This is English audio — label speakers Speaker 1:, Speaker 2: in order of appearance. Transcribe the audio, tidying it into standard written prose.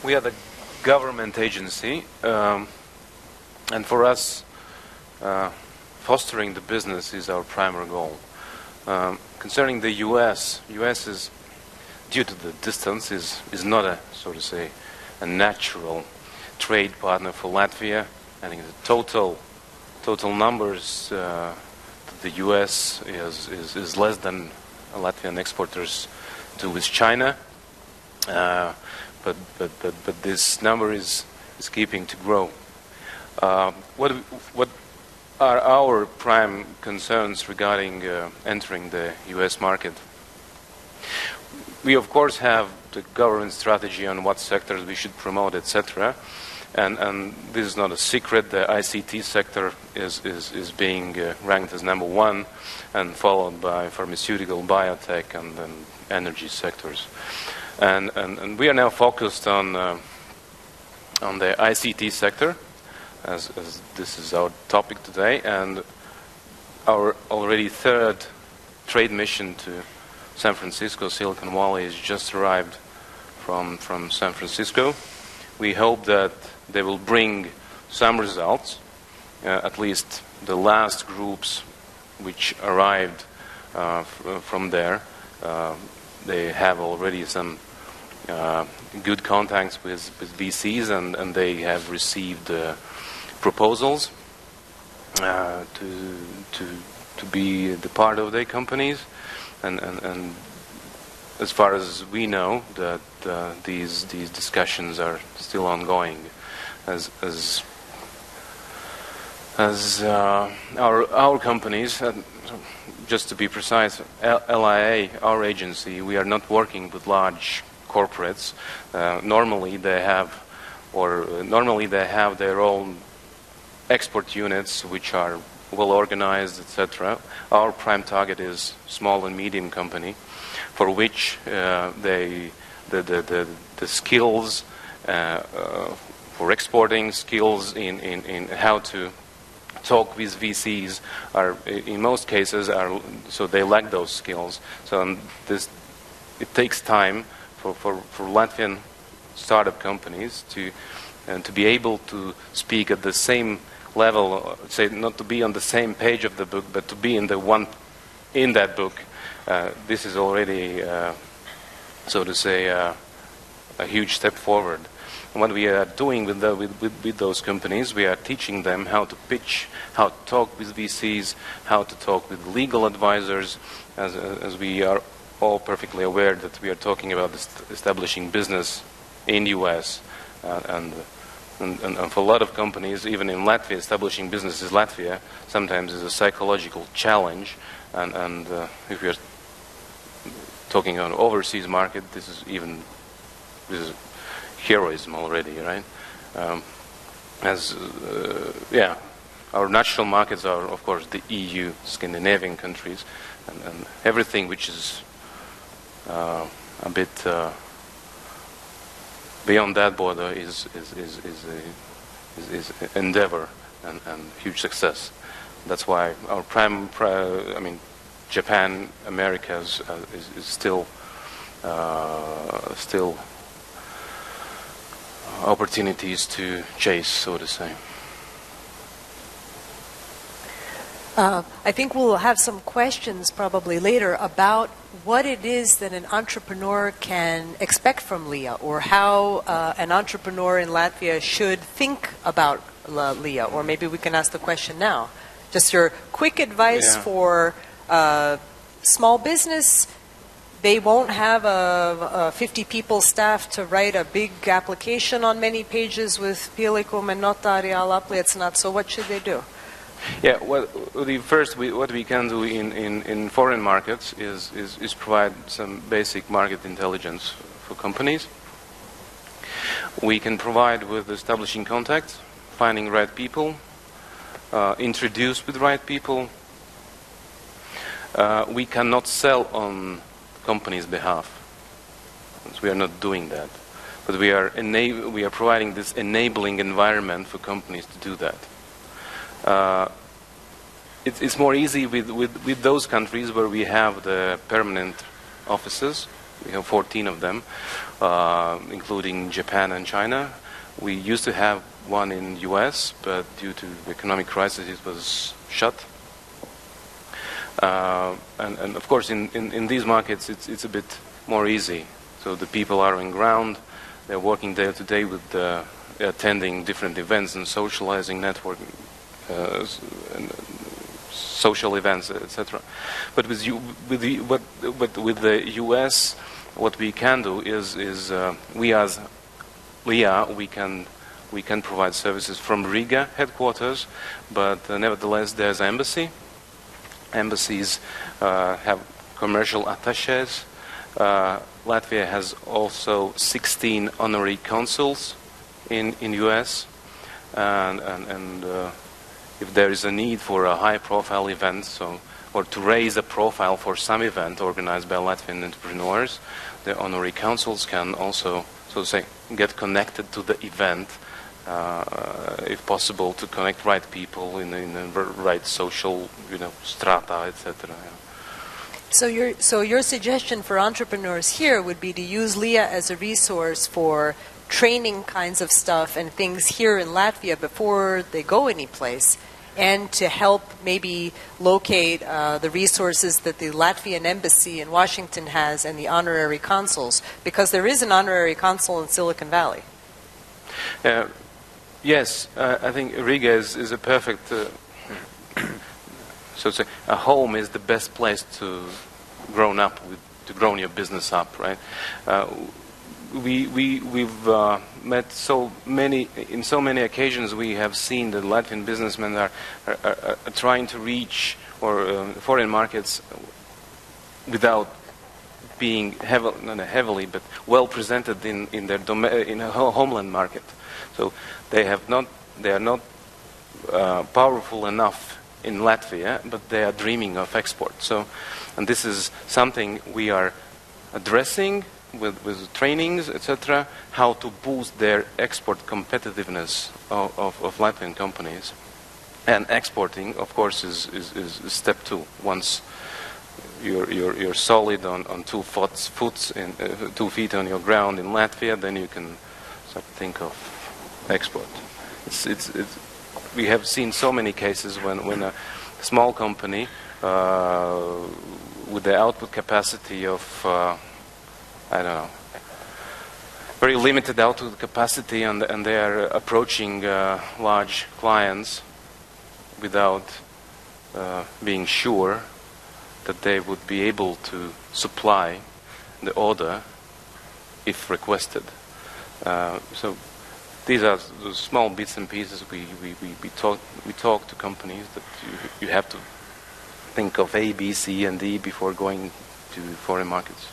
Speaker 1: We are the government agency, and for us, fostering the business is our primary goal. Concerning the U.S. is, due to the distance, is not a, so to say, a natural trade partner for Latvia. I think the total numbers, the U.S. is less than Latvian exporters do with China. But this number is keeping to grow. What are our prime concerns regarding entering the U.S. market? We of course have the government strategy on what sectors we should promote, etc. And this is not a secret. The ICT sector is being ranked as #1, and followed by pharmaceutical, biotech, and then energy sectors. And we are now focused on the ICT sector, as this is our topic today, and our already third trade mission to San Francisco, Silicon Valley, has just arrived from San Francisco. We hope that they will bring some results. At least the last groups which arrived from there, they have already some good contacts with VCs, and they have received proposals to be the part of their companies, and as far as we know, that these discussions are still ongoing. As our companies, just to be precise, LIAA, our agency, we are not working with large corporates. Normally they have their own export units which are well organized, etc. Our prime target is small and medium company, for which the skills for exporting, skills in how to talk with VCs are, in most cases, so they lack those skills. So it takes time for Latvian startup companies to be able to speak at the same level, say not to be on the same page of the book, but to be in that book. This is already, so to say, a huge step forward. And what we are doing with those companies, we are teaching them how to pitch, how to talk with VCs, how to talk with legal advisors, as we are all perfectly aware that we are talking about establishing business in U.S. And for a lot of companies, even in Latvia, establishing business in Latvia sometimes is a psychological challenge. And if we are talking on overseas market, this is heroism already, right? Our natural markets are, of course, the EU, Scandinavian countries, and everything which is a bit beyond that border is endeavor and huge success. That's why our Japan, Americas is still opportunities to chase, so to say.
Speaker 2: I think we'll have some questions probably later about what it is that an entrepreneur can expect from LIAA, or how an entrepreneur in Latvia should think about LIAA, or maybe we can ask the question now. Just your quick advice for small business. They won't have a 50-people staff to write a big application on many pages with pielikumu and notariāli apliecināti. So what should they do?
Speaker 1: Yeah, what we can do in foreign markets is provide some basic market intelligence for companies. We can provide with establishing contacts, finding right people, introduce with right people. We cannot sell on company's behalf. We are not doing that, but we are providing this enabling environment for companies to do that. It's more easy with those countries where we have the permanent offices, We have 14 of them, including Japan and China. We used to have one in US, but due to the economic crisis, it was shut. And of course, in these markets, it's a bit more easy. So the people are on ground, they're working day to day with attending different events and socializing, networking, and social events, etc. But with the US, what we can do is we as LIAA, we can provide services from Riga headquarters, but nevertheless there's an embassy. Embassies have commercial attaches. Latvia has also 16 honorary consuls in US, and if there is a need for a high-profile event, or to raise a profile for some event organized by Latvian entrepreneurs, the honorary consuls can also, so to say, get connected to the event, if possible, to connect right people in the right social, strata, etc.
Speaker 2: So your suggestion for entrepreneurs here would be to use LIAA as a resource for training kinds of stuff and things here in Latvia before they go anyplace, and to help maybe locate the resources that the Latvian embassy in Washington has and the honorary consuls, because there is an honorary consul in Silicon Valley.
Speaker 1: Yes, I think Riga is a perfect, so to say, a home is the best place to grow your business up, right? We've met in so many occasions. We have seen that Latvian businessmen are trying to reach foreign markets without being not heavily, but well presented in their in a homeland market. So they are not powerful enough in Latvia, but they are dreaming of export. So, and this is something we are addressing with trainings, etc., how to boost their export competitiveness of Latvian companies. And exporting, of course, is step two. Once you're solid on 2 feet on your ground in Latvia, then you can start to think of export. We have seen so many cases when a small company with the output capacity of I don't know, very limited output capacity, and they are approaching large clients without being sure that they would be able to supply the order if requested. So these are the small bits and pieces we talk to companies that you have to think of A, B, C, and D before going to foreign markets.